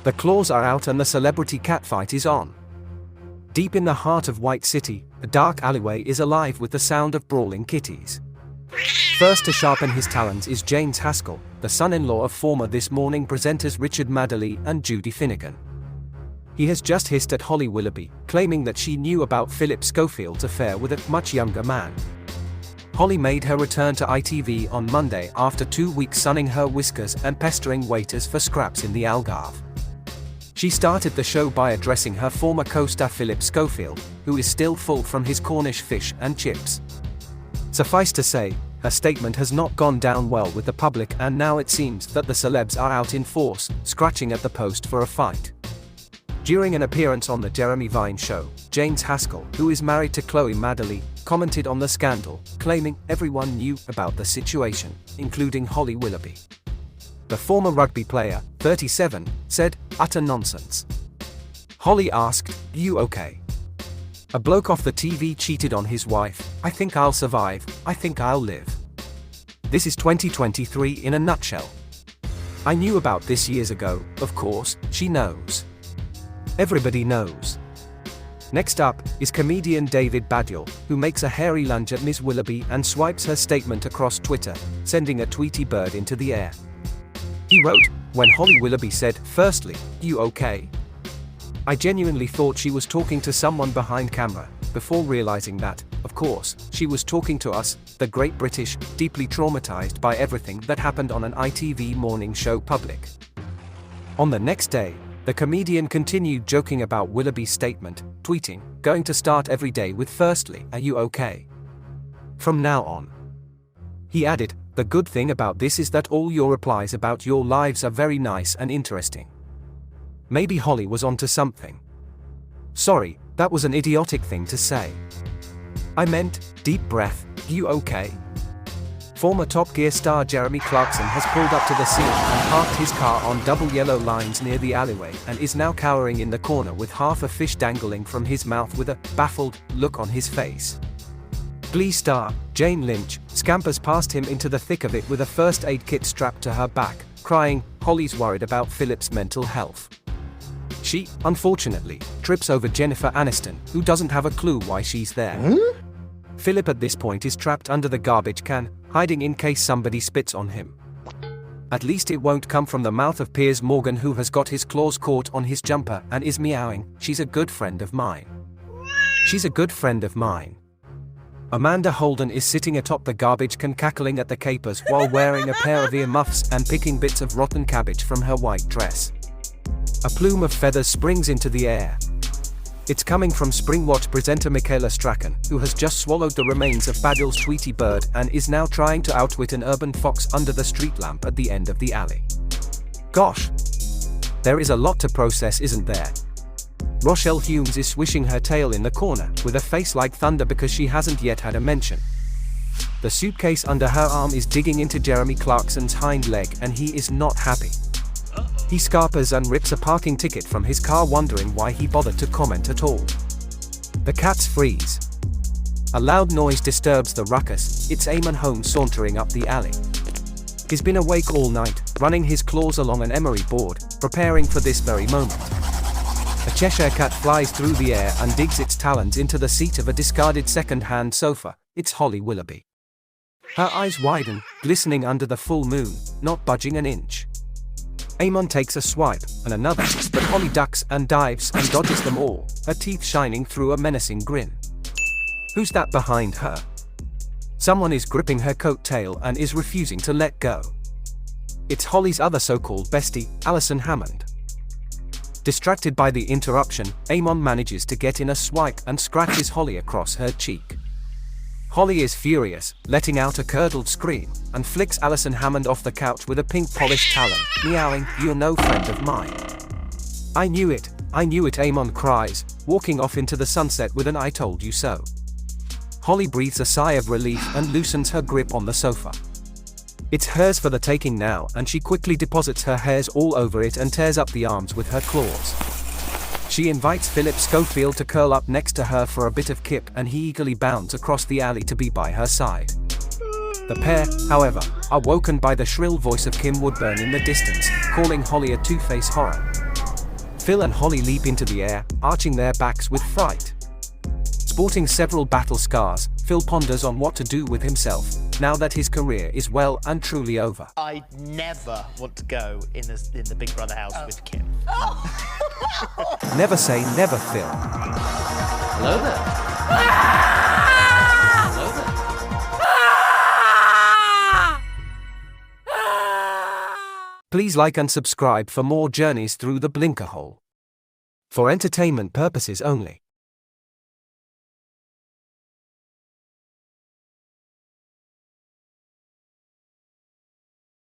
The claws are out and the celebrity catfight is on. Deep in the heart of White City, a dark alleyway is alive with the sound of brawling kitties. First to sharpen his talons is James Haskell, the son-in-law of former This Morning presenters Richard Madeley and Judy Finnegan. He has just hissed at Holly Willoughby, claiming that she knew about Phillip Schofield's affair with a much younger man. Holly made her return to ITV on Monday after 2 weeks sunning her whiskers and pestering waiters for scraps in the Algarve. She started the show by addressing her former co-star Phillip Schofield, who is still full from his Cornish fish and chips. Suffice to say, her statement has not gone down well with the public, and now it seems that the celebs are out in force, scratching at the post for a fight. During an appearance on the Jeremy Vine show, James Haskell, who is married to Chloe Madeley, commented on the scandal, claiming everyone knew about the situation, including Holly Willoughby. The former rugby player, 37, said, "Utter nonsense." Holly asked, "You okay? A bloke off the TV cheated on his wife. I think I'll survive. I think I'll live." This is 2023 in a nutshell. "I knew about this years ago, of course," she knows. Everybody knows. Next up is comedian David Baddiel, who makes a hairy lunge at Ms. Willoughby and swipes her statement across Twitter, sending a Tweety bird into the air. He wrote, "When Holly Willoughby said, 'Firstly, you okay?' I genuinely thought she was talking to someone behind camera, before realizing that, of course, she was talking to us, the great British, deeply traumatized by everything that happened on an ITV morning show public." On the next day, the comedian continued joking about Willoughby's statement, tweeting, "Going to start every day with 'Firstly, are you okay?' from now on." He added, "The good thing about this is that all your replies about your lives are very nice and interesting." Maybe Holly was onto something. "Sorry, that was an idiotic thing to say. I meant, deep breath, you okay?" Former Top Gear star Jeremy Clarkson has pulled up to the scene and parked his car on double yellow lines near the alleyway and is now cowering in the corner with half a fish dangling from his mouth with a baffled look on his face. Glee star Jane Lynch scampers past him into the thick of it with a first aid kit strapped to her back, crying, "Holly's worried about Phillip's mental health." She, unfortunately, trips over Jennifer Aniston, who doesn't have a clue why she's there. Phillip at this point is trapped under the garbage can, hiding in case somebody spits on him. At least it won't come from the mouth of Piers Morgan, who has got his claws caught on his jumper and is meowing, "She's a good friend of mine. She's a good friend of mine." Amanda Holden is sitting atop the garbage can cackling at the capers while wearing a pair of earmuffs and picking bits of rotten cabbage from her white dress. A plume of feathers springs into the air. It's coming from Springwatch presenter Michaela Strachan, who has just swallowed the remains of Baddiel's Tweety bird and is now trying to outwit an urban fox under the street lamp at the end of the alley. Gosh! There is a lot to process, isn't there? Rochelle Humes is swishing her tail in the corner, with a face like thunder because she hasn't yet had a mention. The suitcase under her arm is digging into Jeremy Clarkson's hind leg and he is not happy. He scarpers and rips a parking ticket from his car, wondering why he bothered to comment at all. The cats freeze. A loud noise disturbs the ruckus. It's Eamonn Holmes sauntering up the alley. He's been awake all night, running his claws along an emery board, preparing for this very moment. A Cheshire cat flies through the air and digs its talons into the seat of a discarded second-hand sofa. It's Holly Willoughby. Her eyes widen, glistening under the full moon, not budging an inch. Eamonn takes a swipe, and another, but Holly ducks and dives and dodges them all, her teeth shining through a menacing grin. Who's that behind her? Someone is gripping her coat tail and is refusing to let go. It's Holly's other so-called bestie, Alison Hammond. Distracted by the interruption, Eamonn manages to get in a swipe and scratches Holly across her cheek. Holly is furious, letting out a curdled scream, and flicks Alison Hammond off the couch with a pink polished talon, meowing, "You're no friend of mine." I knew it, Eamonn cries, walking off into the sunset with an "I told you so." Holly breathes a sigh of relief and loosens her grip on the sofa. It's hers for the taking now, and she quickly deposits her hairs all over it and tears up the arms with her claws. She invites Phillip Schofield to curl up next to her for a bit of kip, and he eagerly bounds across the alley to be by her side. The pair, however, are woken by the shrill voice of Kim Woodburn in the distance, calling Holly a two-face horror. Phil and Holly leap into the air, arching their backs with fright. Sporting several battle scars, Phil ponders on what to do with himself, now that his career is well and truly over. I never want to go in the Big Brother house with Kim. Never say never, Phil. Hello there. Hello there. Please like and subscribe for more journeys through the Blinkerhole. For entertainment purposes only.